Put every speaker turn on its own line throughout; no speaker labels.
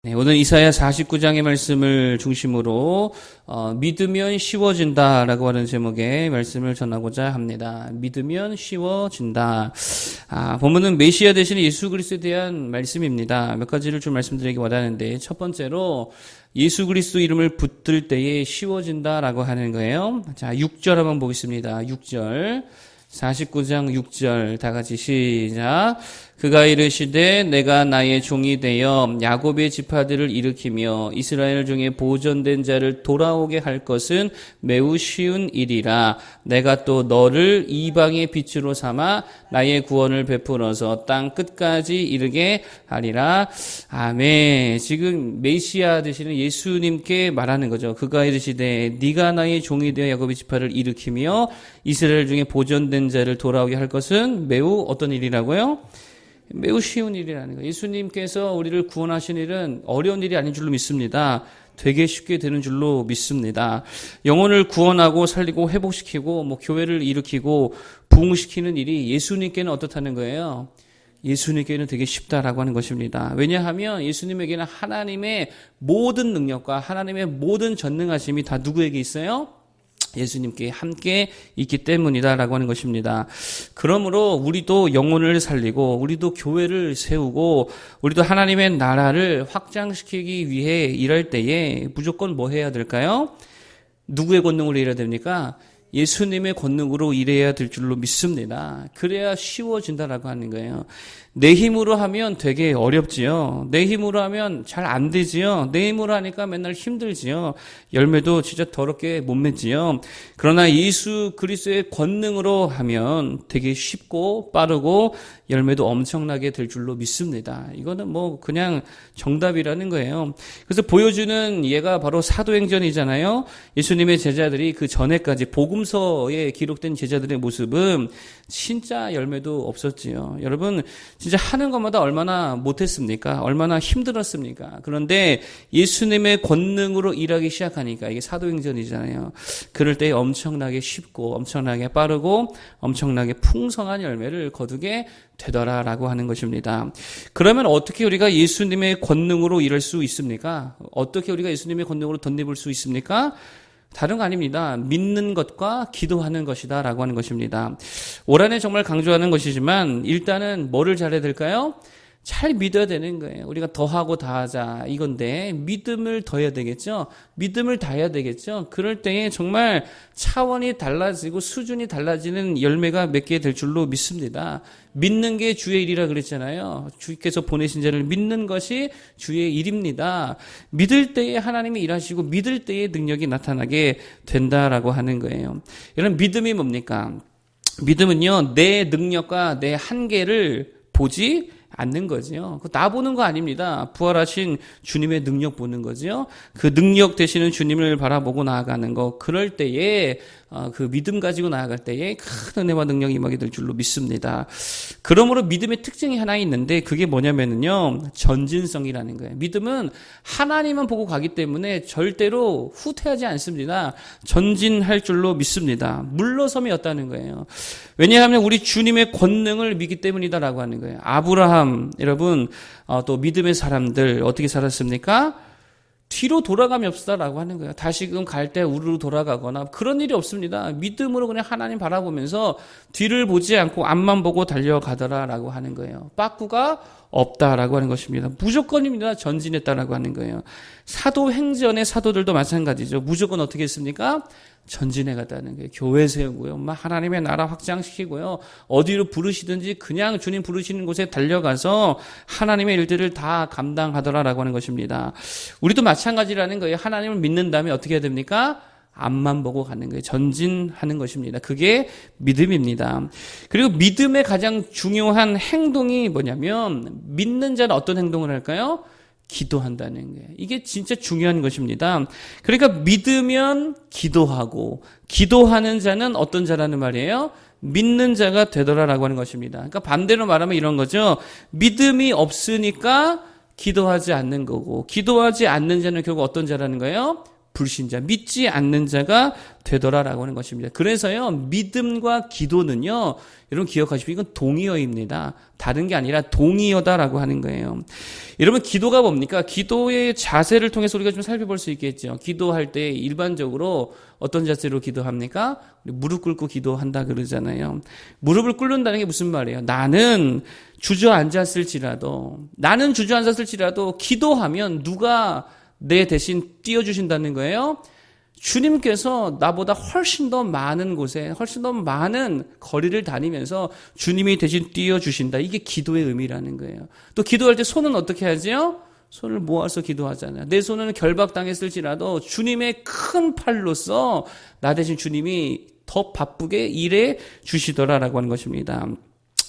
네, 오늘 이사야 49장의 말씀을 중심으로 믿으면 쉬워진다라고 하는 제목의 말씀을 전하고자 합니다. 믿으면 쉬워진다. 본문은 메시아 대신 예수 그리스도에 대한 말씀입니다. 몇 가지를 좀 말씀드리기 원하는데, 첫 번째로 예수 그리스도 이름을 붙들 때에 쉬워진다라고 하는 거예요. 자, 6절 한번 보겠습니다. 6절. 49장 6절 다 같이 시작. 그가 이르시되 내가 나의 종이 되어 야곱의 지파들을 일으키며 이스라엘 중에 보존된 자를 돌아오게 할 것은 매우 쉬운 일이라. 내가 또 너를 이방의 빛으로 삼아 나의 구원을 베풀어서 땅 끝까지 이르게 하리라. 아멘. 지금 메시아 되시는 예수님께 말하는 거죠. 그가 이르시되 네가 나의 종이 되어 야곱의 지파를 일으키며 이스라엘 중에 보존된 자를 돌아오게 할 것은 매우 어떤 일이라고요? 매우 쉬운 일이라는 거예요. 예수님께서 우리를 구원하신 일은 어려운 일이 아닌 줄로 믿습니다. 되게 쉽게 되는 줄로 믿습니다. 영혼을 구원하고 살리고 회복시키고 교회를 일으키고 부흥시키는 일이 예수님께는 어떻다는 거예요? 예수님께는 되게 쉽다라고 하는 것입니다. 왜냐하면 예수님에게는 하나님의 모든 능력과 하나님의 모든 전능하심이 다 누구에게 있어요? 예수님께 함께 있기 때문이다라고 하는 것입니다. 그러므로 우리도 영혼을 살리고 우리도 교회를 세우고 우리도 하나님의 나라를 확장시키기 위해 일할 때에 무조건 뭐 해야 될까요? 누구의 권능으로 일해야 됩니까? 예수님의 권능으로 일해야 될 줄로 믿습니다. 그래야 쉬워진다라고 하는 거예요. 내 힘으로 하면 되게 어렵지요. 내 힘으로 하면 잘 안 되지요. 내 힘으로 하니까 맨날 힘들지요. 열매도 진짜 더럽게 못 맺지요. 그러나 예수 그리스도의 권능으로 하면 되게 쉽고 빠르고 열매도 엄청나게 될 줄로 믿습니다. 이거는 그냥 정답이라는 거예요. 그래서 보여주는 예가 바로 사도행전이잖아요. 예수님의 제자들이 그 전에까지 복음서에 기록된 제자들의 모습은 진짜 열매도 없었지요. 여러분, 진짜 하는 것마다 얼마나 못했습니까? 얼마나 힘들었습니까? 그런데 예수님의 권능으로 일하기 시작하니까, 이게 사도행전이잖아요. 그럴 때 엄청나게 쉽고 엄청나게 빠르고 엄청나게 풍성한 열매를 거두게 되더라라고 하는 것입니다. 그러면 어떻게 우리가 예수님의 권능으로 일할 수 있습니까? 어떻게 우리가 예수님의 권능으로 덧입을 수 있습니까? 다른 거 아닙니다. 믿는 것과 기도하는 것이다 라고 하는 것입니다. 올 한해 정말 강조하는 것이지만 일단은 뭐를 잘해야 될까요? 잘 믿어야 되는 거예요. 우리가 더하고 다하자 이건데 믿음을 더해야 되겠죠. 믿음을 다해야 되겠죠. 그럴 때에 정말 차원이 달라지고 수준이 달라지는 열매가 맺게 될 줄로 믿습니다. 믿는 게 주의 일이라 그랬잖아요. 주께서 보내신 자를 믿는 것이 주의 일입니다. 믿을 때에 하나님이 일하시고 믿을 때에 능력이 나타나게 된다라고 하는 거예요. 이런 믿음이 뭡니까? 믿음은요, 내 능력과 내 한계를 보지 않는 거죠. 나 보는 거 아닙니다. 부활하신 주님의 능력 보는 거죠. 그 능력 되시는 주님을 바라보고 나아가는 거. 그럴 때에 그 믿음 가지고 나아갈 때에 큰 은혜와 능력이 임하게 될 줄로 믿습니다. 그러므로 믿음의 특징이 하나 있는데 그게 뭐냐면요, 전진성이라는 거예요. 믿음은 하나님만 보고 가기 때문에 절대로 후퇴하지 않습니다. 전진할 줄로 믿습니다. 물러섬이 없다는 거예요. 왜냐하면 우리 주님의 권능을 믿기 때문이다라고 하는 거예요. 아브라함, 여러분, 또 믿음의 사람들 어떻게 살았습니까? 뒤로 돌아감이 없다라고 하는 거예요. 다시금 갈 때 우르르 돌아가거나 그런 일이 없습니다. 믿음으로 그냥 하나님 바라보면서 뒤를 보지 않고 앞만 보고 달려가더라라고 하는 거예요. 빠꾸가 없다라고 하는 것입니다. 무조건입니다. 전진했다라고 하는 거예요. 사도행전의 사도들도 마찬가지죠. 무조건 어떻게 했습니까? 전진해 갔다는 거예요. 교회 세우고요. 하나님의 나라 확장시키고요. 어디로 부르시든지 그냥 주님 부르시는 곳에 달려가서 하나님의 일들을 다 감당하더라라고 하는 것입니다. 우리도 마찬가지라는 거예요. 하나님을 믿는 다음에 어떻게 해야 됩니까? 앞만 보고 가는 거예요. 전진하는 것입니다. 그게 믿음입니다. 그리고 믿음의 가장 중요한 행동이 뭐냐면 믿는 자는 어떤 행동을 할까요? 기도한다는 거예요. 이게 진짜 중요한 것입니다. 그러니까 믿으면 기도하고 기도하는 자는 어떤 자라는 말이에요? 믿는 자가 되더라라고 하는 것입니다. 그러니까 반대로 말하면 이런 거죠. 믿음이 없으니까 기도하지 않는 거고 기도하지 않는 자는 결국 어떤 자라는 거예요? 불신자, 믿지 않는 자가 되더라라고 하는 것입니다. 그래서요, 믿음과 기도는요, 여러분 기억하십시오. 이건 동의어입니다. 다른 게 아니라 동의어다라고 하는 거예요. 여러분 기도가 뭡니까? 기도의 자세를 통해서 우리가 좀 살펴볼 수 있겠죠. 기도할 때 일반적으로 어떤 자세로 기도합니까? 우리 무릎 꿇고 기도한다 그러잖아요. 무릎을 꿇는다는 게 무슨 말이에요? 나는 주저앉았을지라도 기도하면 누가 내 대신 띄워주신다는 거예요? 주님께서 나보다 훨씬 더 많은 곳에, 훨씬 더 많은 거리를 다니면서 주님이 대신 띄워주신다. 이게 기도의 의미라는 거예요. 또 기도할 때 손은 어떻게 하죠? 손을 모아서 기도하잖아요. 내 손은 결박당했을지라도 주님의 큰 팔로서 나 대신 주님이 더 바쁘게 일해 주시더라라고 하는 것입니다.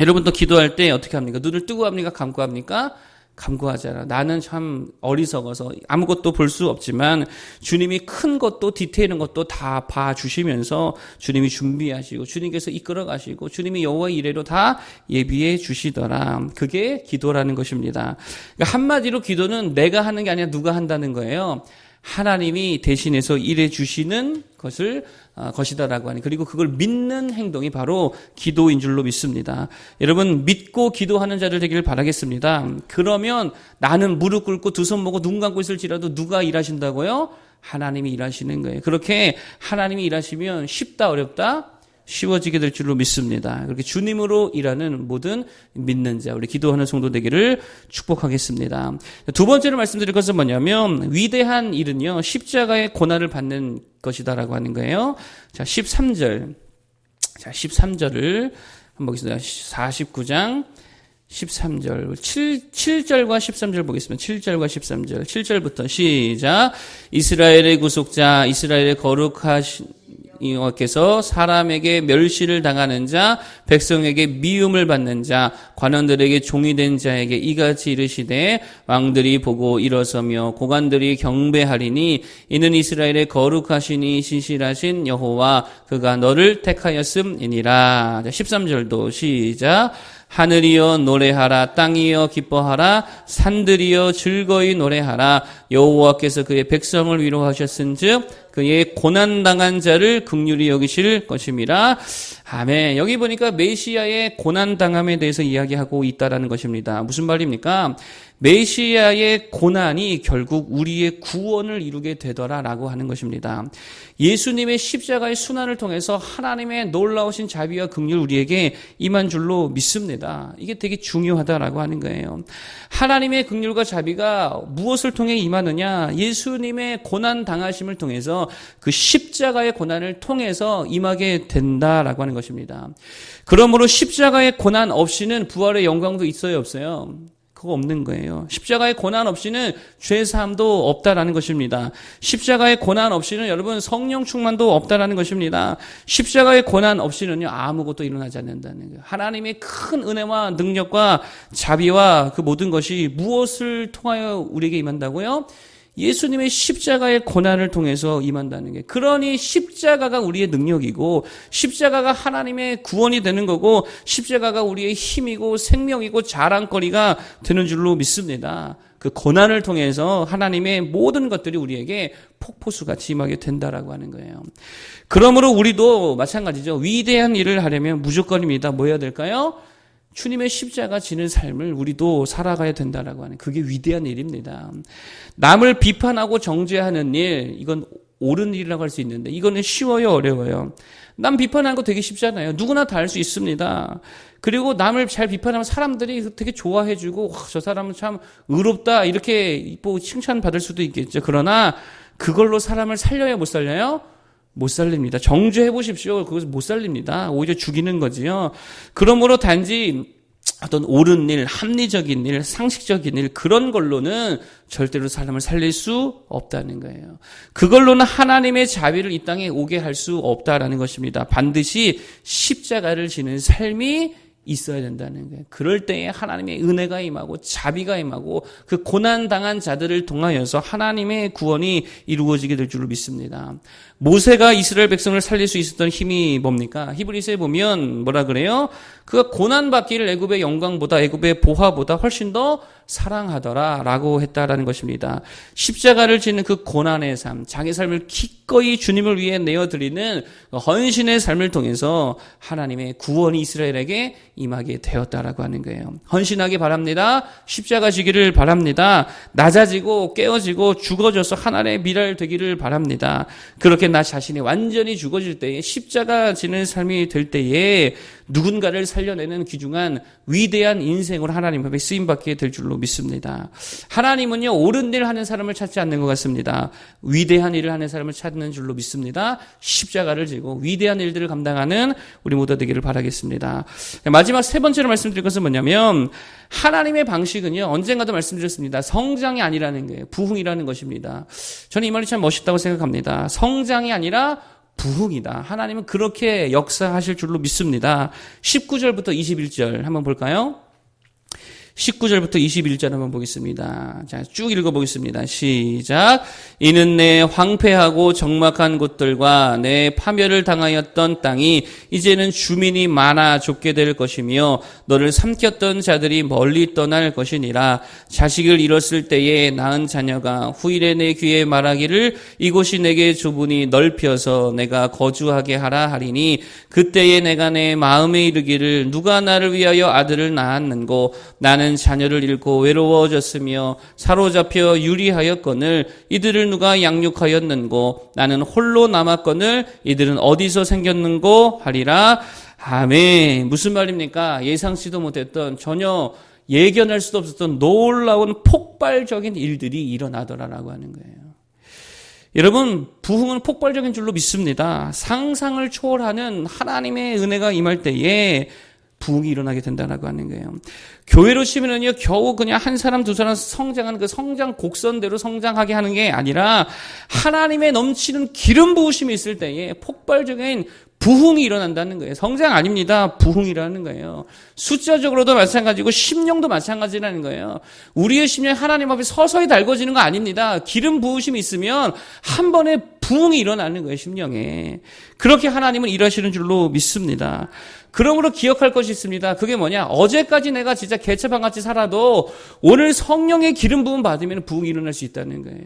여러분도 기도할 때 어떻게 합니까? 눈을 뜨고 합니까? 감고 합니까? 감고 하잖아. 나는 참 어리석어서 아무것도 볼 수 없지만 주님이 큰 것도 디테일한 것도 다 봐주시면서 주님이 준비하시고 주님께서 이끌어 가시고 주님이 여호와의 이래로 다 예비해 주시더라. 그게 기도라는 것입니다. 그러니까 한마디로 기도는 내가 하는 게 아니라 누가 한다는 거예요. 하나님이 대신해서 일해 주시는 것이다라고 하니, 그리고 그걸 믿는 행동이 바로 기도인 줄로 믿습니다. 여러분 믿고 기도하는 자들 되기를 바라겠습니다. 그러면 나는 무릎 꿇고 두 손 모고 눈 감고 있을지라도 누가 일하신다고요? 하나님이 일하시는 거예요. 그렇게 하나님이 일하시면 쉽다 어렵다? 쉬워지게 될 줄로 믿습니다. 그렇게 주님으로 일하는 모든 믿는 자, 우리 기도하는 성도 되기를 축복하겠습니다. 두 번째로 말씀드릴 것은 뭐냐면, 위대한 일은요, 십자가의 고난을 받는 것이다라고 하는 거예요. 자, 13절을 한번 보겠습니다. 49장 13절, 7절과 13절 보겠습니다. 7절과 13절, 7절부터 시작. 이스라엘의 구속자, 이스라엘의 거룩하신 여호와께서 사람에게 멸시를 당하는 자, 백성에게 미움을 받는 자, 관원들에게 종이 된 자에게 이같이 이르시되, 왕들이 보고 일어서며 고관들이 경배하리니 이는 이스라엘의 거룩하시니 신실하신 여호와 그가 너를 택하였음이니라. 13절도 시작. 하늘이여 노래하라, 땅이여 기뻐하라, 산들이여 즐거이 노래하라. 여호와께서 그의 백성을 위로하셨은즉 그의 고난당한 자를 긍휼히 여기실 것임이라. 아멘. 여기 보니까 메시아의 고난당함에 대해서 이야기하고 있다라는 것입니다. 무슨 말입니까? 메시아의 고난이 결국 우리의 구원을 이루게 되더라라고 하는 것입니다. 예수님의 십자가의 순환을 통해서 하나님의 놀라우신 자비와 긍휼 우리에게 임한 줄로 믿습니다. 이게 되게 중요하다라고 하는 거예요. 하나님의 긍휼과 자비가 무엇을 통해 임하느냐? 예수님의 고난 당하심을 통해서, 그 십자가의 고난을 통해서 임하게 된다라고 하는 것입니다. 그러므로 십자가의 고난 없이는 부활의 영광도 있어요, 없어요? 그거 없는 거예요. 십자가의 고난 없이는 죄사함도 없다라는 것입니다. 십자가의 고난 없이는 여러분 성령 충만도 없다라는 것입니다. 십자가의 고난 없이는요 아무것도 일어나지 않는다는 거예요. 하나님의 큰 은혜와 능력과 자비와 그 모든 것이 무엇을 통하여 우리에게 임한다고요? 예수님의 십자가의 고난을 통해서 임한다는 게, 그러니 십자가가 우리의 능력이고 십자가가 하나님의 구원이 되는 거고 십자가가 우리의 힘이고 생명이고 자랑거리가 되는 줄로 믿습니다. 그 고난을 통해서 하나님의 모든 것들이 우리에게 폭포수같이 임하게 된다라고 하는 거예요. 그러므로 우리도 마찬가지죠. 위대한 일을 하려면 무조건입니다. 뭐 해야 될까요? 주님의 십자가 지는 삶을 우리도 살아가야 된다라고 하는, 그게 위대한 일입니다. 남을 비판하고 정죄하는 일, 이건 옳은 일이라고 할 수 있는데 이거는 쉬워요, 어려워요? 남 비판하는 거 되게 쉽잖아요. 누구나 다 할 수 있습니다. 그리고 남을 잘 비판하면 사람들이 되게 좋아해주고, 저 사람은 참 의롭다 이렇게 뭐 칭찬받을 수도 있겠죠. 그러나 그걸로 사람을 살려야 못 살려요? 못 살립니다. 정죄해 보십시오. 그것을 못 살립니다. 오히려 죽이는 거지요. 그러므로 단지 어떤 옳은 일, 합리적인 일, 상식적인 일, 그런 걸로는 절대로 사람을 살릴 수 없다는 거예요. 그걸로는 하나님의 자비를 이 땅에 오게 할 수 없다라는 것입니다. 반드시 십자가를 지는 삶이 있어야 된다는 거예요. 그럴 때에 하나님의 은혜가 임하고 자비가 임하고 그 고난당한 자들을 통하여서 하나님의 구원이 이루어지게 될 줄로 믿습니다. 모세가 이스라엘 백성을 살릴 수 있었던 힘이 뭡니까? 히브리서에 보면 뭐라 그래요? 그가 고난받기를 애굽의 영광보다 애굽의 보화보다 훨씬 더 사랑하더라 라고 했다라는 것입니다. 십자가를 지는 그 고난의 삶, 자기 삶을 기꺼이 주님을 위해 내어드리는 헌신의 삶을 통해서 하나님의 구원이 이스라엘에게 임하게 되었다라고 하는 거예요. 헌신하기 바랍니다. 십자가 지기를 바랍니다. 낮아지고 깨어지고 죽어져서 하나님의 미랄 되기를 바랍니다. 그렇게 나 자신이 완전히 죽어질 때에 십자가 지는 삶이 될 때에 누군가를 살려내는 귀중한 위대한 인생으로 하나님 앞에 쓰임받게 될 줄로 믿습니다. 하나님은요, 옳은 일을 하는 사람을 찾지 않는 것 같습니다. 위대한 일을 하는 사람을 찾는 줄로 믿습니다. 십자가를 지고 위대한 일들을 감당하는 우리 모두 되기를 바라겠습니다. 마지막 세 번째로 말씀드릴 것은 뭐냐면 하나님의 방식은요, 언젠가도 말씀드렸습니다. 성장이 아니라는 거예요. 부흥이라는 것입니다. 저는 이 말이 참 멋있다고 생각합니다. 성장이 아니라 부흥이다. 하나님은 그렇게 역사하실 줄로 믿습니다. 19절부터 21절 한번 볼까요? 19절부터 21절 한번 보겠습니다. 자, 쭉 읽어보겠습니다. 시작. 이는 내 황폐하고 적막한 곳들과 내 파멸을 당하였던 땅이 이제는 주민이 많아 좁게 될 것이며 너를 삼켰던 자들이 멀리 떠날 것이니라. 자식을 잃었을 때에 낳은 자녀가 후일에 내 귀에 말하기를 이곳이 내게 좁으니 넓혀서 내가 거주하게 하라 하리니 그때에 내가 내 마음에 이르기를 누가 나를 위하여 아들을 낳았는고 나는 자녀를 잃고 외로워졌으며 사로잡혀 유리하였거늘 이들을 누가 양육하였는고 나는 홀로 남았거늘 이들은 어디서 생겼는고 하리라. 아멘. 무슨 말입니까? 예상치도 못했던 전혀 예견할 수도 없었던 놀라운 폭발적인 일들이 일어나더라라고 하는 거예요. 여러분, 부흥은 폭발적인 줄로 믿습니다. 상상을 초월하는 하나님의 은혜가 임할 때에 부흥이 일어나게 된다라고 하는 거예요. 교회로 치면은요, 겨우 그냥 한 사람, 두 사람 성장하는 그 성장 곡선대로 성장하게 하는 게 아니라 하나님의 넘치는 기름 부으심이 있을 때에 폭발적인 부흥이 일어난다는 거예요. 성장 아닙니다. 부흥이라는 거예요. 숫자적으로도 마찬가지고 심령도 마찬가지라는 거예요. 우리의 심령이 하나님 앞에 서서히 달궈지는 거 아닙니다. 기름 부으심이 있으면 한 번에 부흥이 일어나는 거예요, 심령에. 그렇게 하나님은 일하시는 줄로 믿습니다. 그러므로 기억할 것이 있습니다. 그게 뭐냐? 어제까지 내가 진짜 개체반같이 살아도 오늘 성령의 기름 부음 받으면 부흥이 일어날 수 있다는 거예요.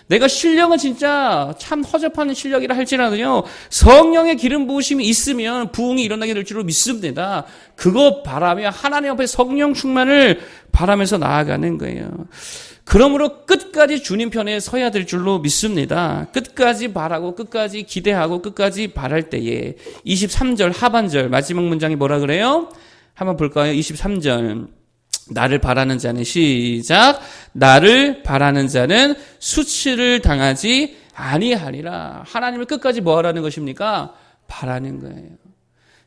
내가 신령은 진짜 참 허접한 실력이라 할지라도요, 성령의 기름 부으심이 있으면 부흥이 일어나게 될 줄로 믿습니다. 그거 바라며 하나님 앞에 성령 충만을 바라면서 나아가는 거예요. 그러므로 끝까지 주님 편에 서야 될 줄로 믿습니다. 끝까지 바라고 끝까지 기대하고 끝까지 바랄 때에 23절 하반절 마지막 문장이 뭐라 그래요? 한번 볼까요? 23절. 나를 바라는 자는 시작. 나를 바라는 자는 수치를 당하지 아니하리라. 하나님을 끝까지 뭐 하라는 것입니까? 바라는 거예요.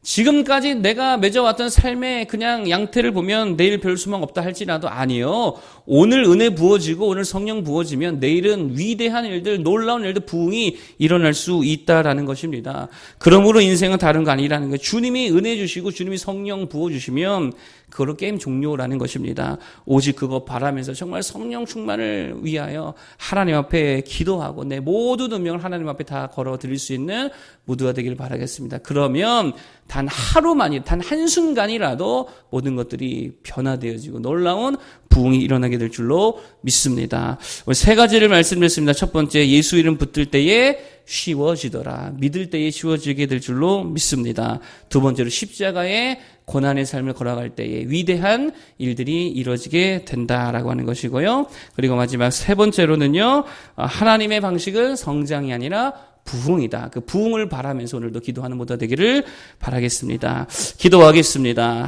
지금까지 내가 맺어왔던 삶의 그냥 양태를 보면 내일 별 소망 없다 할지라도 아니요. 오늘 은혜 부어지고 오늘 성령 부어지면 내일은 위대한 일들, 놀라운 일들, 부흥이 일어날 수 있다라는 것입니다. 그러므로 인생은 다른 거 아니라는 거예요. 주님이 은혜 주시고 주님이 성령 부어주시면 그걸로 게임 종료라는 것입니다. 오직 그거 바라면서 정말 성령 충만을 위하여 하나님 앞에 기도하고 내 모든 운명을 하나님 앞에 다 걸어드릴 수 있는 모두가 되기를 바라겠습니다. 그러면 단 하루만이, 단 한순간이라도 모든 것들이 변화되어지고 놀라운 부흥이 일어나게 될 줄로 믿습니다. 오늘 세 가지를 말씀드렸습니다. 첫 번째, 예수 이름 붙들 때에 쉬워지더라. 믿을 때에 쉬워지게 될 줄로 믿습니다. 두 번째로, 십자가의 고난의 삶을 걸어갈 때에 위대한 일들이 이루어지게 된다라고 하는 것이고요. 그리고 마지막 세 번째로는요, 하나님의 방식은 성장이 아니라 부흥이다. 그 부흥을 바라면서 오늘도 기도하는 모두가 되기를 바라겠습니다. 기도하겠습니다.